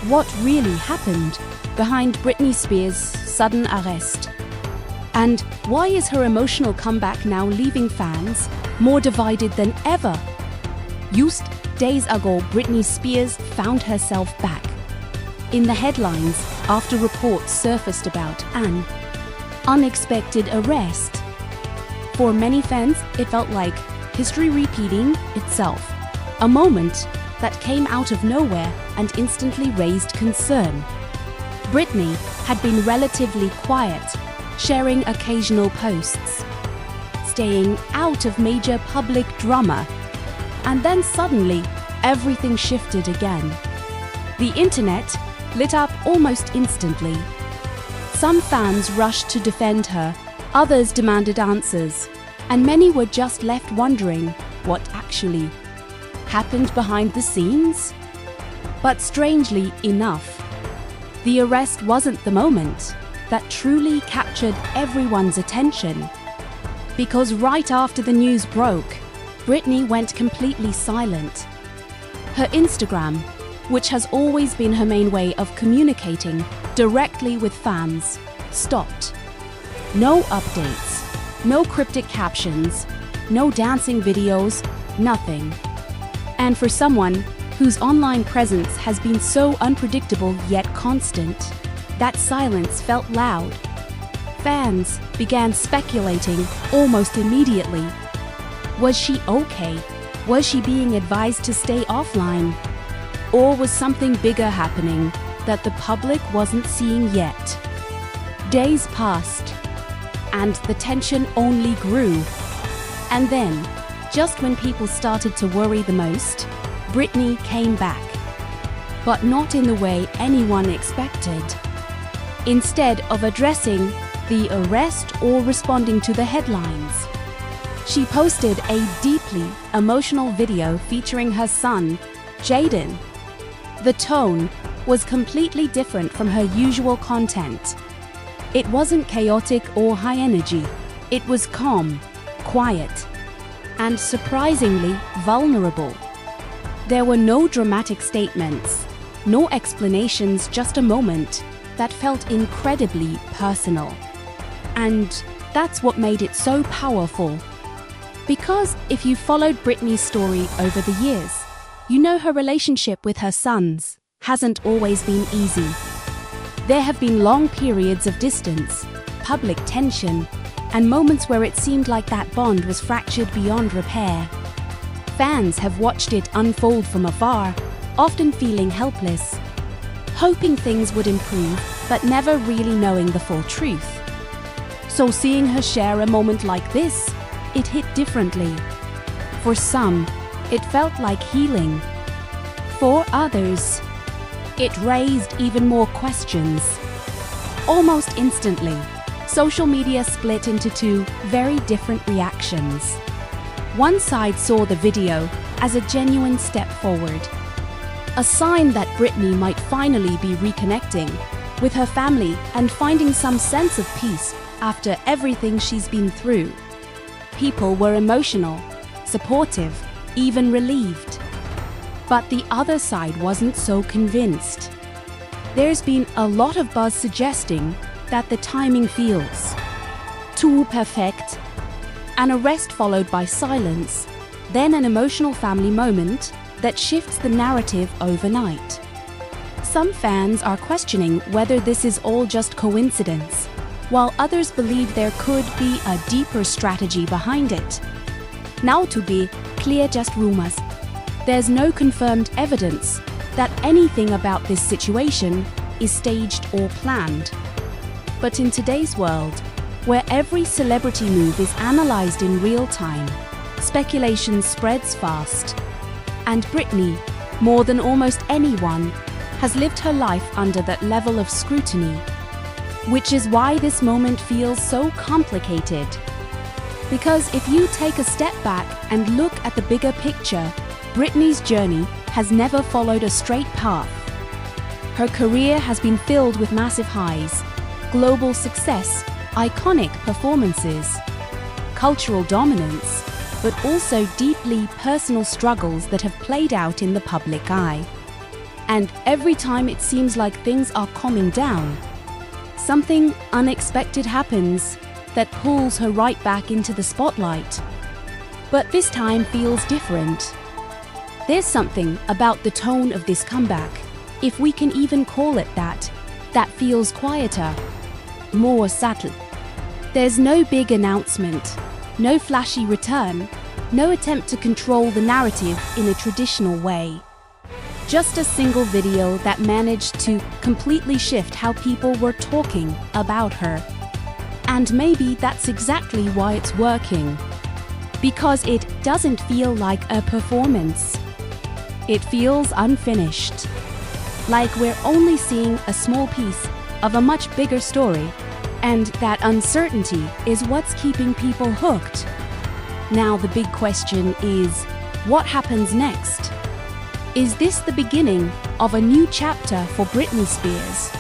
what really happened behind Britney Spears' sudden arrest. And why is her emotional comeback now leaving fans more divided than ever? Just days ago, Britney Spears found herself back in the headlines after reports surfaced about an unexpected arrest. For many fans, it felt like history repeating itself, a moment that came out of nowhere and instantly raised concern. Britney had been relatively quiet, sharing occasional posts, staying out of major public drama, and then suddenly everything shifted again. The internet lit up almost instantly. Some fans rushed to defend her, others demanded answers, and many were just left wondering what actually happened behind the scenes. But strangely enough, the arrest wasn't the moment that truly captured everyone's attention. Because right after the news broke, Britney went completely silent. Her Instagram, which has always been her main way of communicating directly with fans, stopped. No updates, no cryptic captions, no dancing videos, nothing. And for someone whose online presence has been so unpredictable yet constant, that silence felt loud. Fans began speculating almost immediately. Was she okay? Was she being advised to stay offline? Or was something bigger happening that the public wasn't seeing yet? Days passed, and the tension only grew. And then, just when people started to worry the most, Britney came back. But not in the way anyone expected. Instead of addressing the arrest or responding to the headlines, she posted a deeply emotional video featuring her son, Jaden. The tone was completely different from her usual content. It wasn't chaotic or high energy. It was calm, quiet, and surprisingly vulnerable. There were no dramatic statements, no explanations, just a moment that felt incredibly personal. And that's what made it so powerful. Because if you followed Britney's story over the years, you know her relationship with her sons hasn't always been easy. There have been long periods of distance, public tension, and moments where it seemed like that bond was fractured beyond repair. Fans have watched it unfold from afar, often feeling helpless, hoping things would improve, but never really knowing the full truth. So seeing her share a moment like this, it hit differently. For some, it felt like healing. For others, it raised even more questions. Almost instantly, social media split into two very different reactions. One side saw the video as a genuine step forward, a sign that Britney might finally be reconnecting with her family and finding some sense of peace after everything she's been through. People were emotional, supportive, even relieved. But the other side wasn't so convinced. There's been a lot of buzz suggesting that the timing feels too perfect. An arrest followed by silence, then an emotional family moment that shifts the narrative overnight. Some fans are questioning whether this is all just coincidence, while others believe there could be a deeper strategy behind it. Now, to be clear, just rumors. There's no confirmed evidence that anything about this situation is staged or planned. But in today's world, where every celebrity move is analyzed in real time, speculation spreads fast. And Britney, more than almost anyone, has lived her life under that level of scrutiny. Which is why this moment feels so complicated. Because if you take a step back and look at the bigger picture, Britney's journey has never followed a straight path. Her career has been filled with massive highs, global success, iconic performances, cultural dominance, but also deeply personal struggles that have played out in the public eye. And every time it seems like things are calming down, something unexpected happens that pulls her right back into the spotlight. But this time feels different. There's something about the tone of this comeback, if we can even call it that feels quieter, more subtle. There's no big announcement, no flashy return, no attempt to control the narrative in a traditional way. Just a single video that managed to completely shift how people were talking about her. And maybe that's exactly why it's working. Because it doesn't feel like a performance. It feels unfinished. Like we're only seeing a small piece of a much bigger story, and that uncertainty is what's keeping people hooked. Now the big question is, what happens next? Is this the beginning of a new chapter for Britney Spears?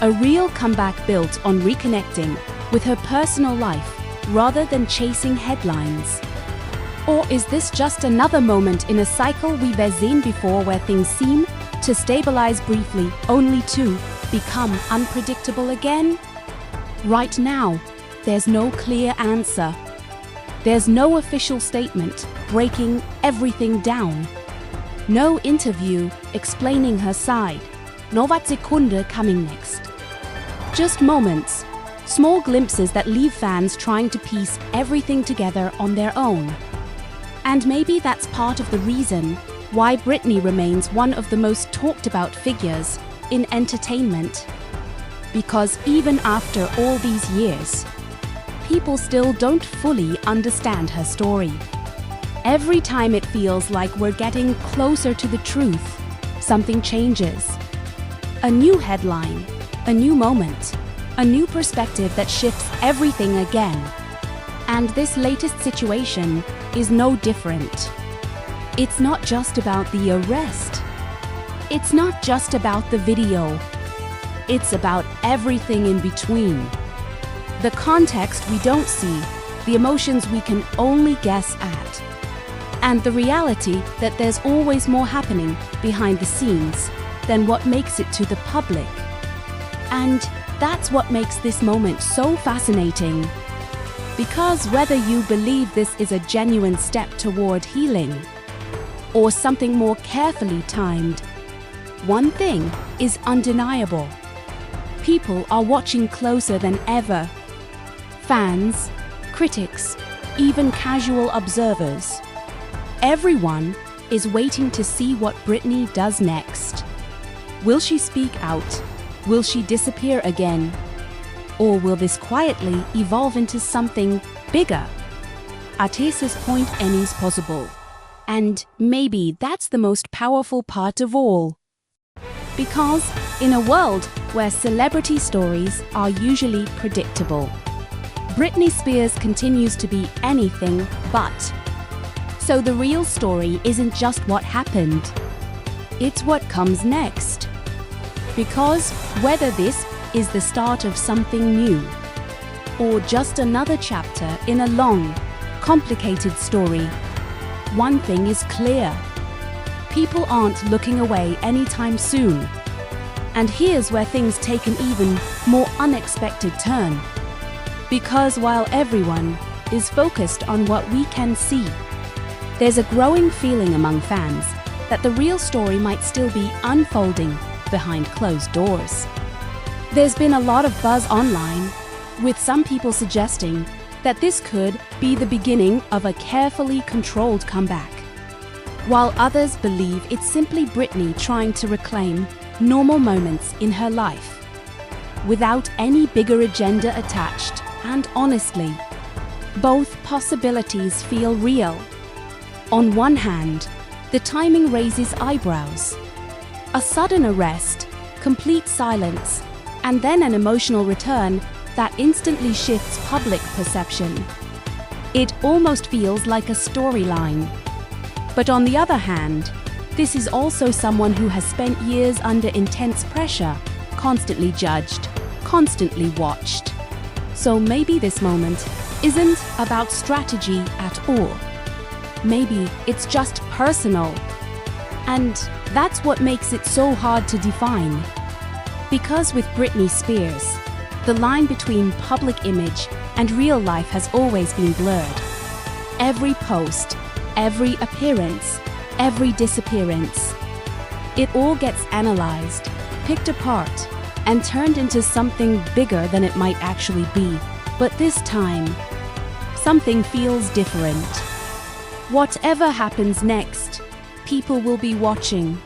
A real comeback built on reconnecting with her personal life rather than chasing headlines? Or is this just another moment in a cycle we've seen before where things seem to stabilize briefly only to become unpredictable again? Right now, there's no clear answer. There's no official statement breaking everything down. No interview explaining her side. No wat Sekunde coming next. Just moments, small glimpses that leave fans trying to piece everything together on their own. And maybe that's part of the reason why Britney remains one of the most talked about figures in entertainment. Because even after all these years, people still don't fully understand her story. Every time it feels like we're getting closer to the truth, something changes. A new headline, a new moment, a new perspective that shifts everything again. And this latest situation is no different. It's not just about the arrest. It's not just about the video. It's about everything in between. The context we don't see, the emotions we can only guess at, and the reality that there's always more happening behind the scenes than what makes it to the public. And that's what makes this moment so fascinating. Because whether you believe this is a genuine step toward healing, or something more carefully timed, one thing is undeniable. People are watching closer than ever. Fans, critics, even casual observers. Everyone is waiting to see what Britney does next. Will she speak out? Will she disappear again? Or will this quietly evolve into something bigger? At his point, any's possible. And maybe that's the most powerful part of all. Because in a world where celebrity stories are usually predictable, Britney Spears continues to be anything but. So the real story isn't just what happened, it's what comes next. Because whether this is the start of something new, or just another chapter in a long, complicated story, one thing is clear. People aren't looking away anytime soon. And here's where things take an even more unexpected turn. Because while everyone is focused on what we can see, there's a growing feeling among fans that the real story might still be unfolding behind closed doors. There's been a lot of buzz online, with some people suggesting that this could be the beginning of a carefully controlled comeback, while others believe it's simply Britney trying to reclaim normal moments in her life, without any bigger agenda attached. And honestly, both possibilities feel real. On one hand, the timing raises eyebrows. A sudden arrest, complete silence, and then an emotional return that instantly shifts public perception. It almost feels like a storyline. But on the other hand, this is also someone who has spent years under intense pressure, constantly judged, constantly watched. So maybe this moment isn't about strategy at all. Maybe it's just personal. And That's what makes it so hard to define. Because with Britney Spears, the line between public image and real life has always been blurred. Every post, every appearance, every disappearance, it all gets analyzed, picked apart, and turned into something bigger than it might actually be. But this time, something feels different. Whatever happens next, people will be watching.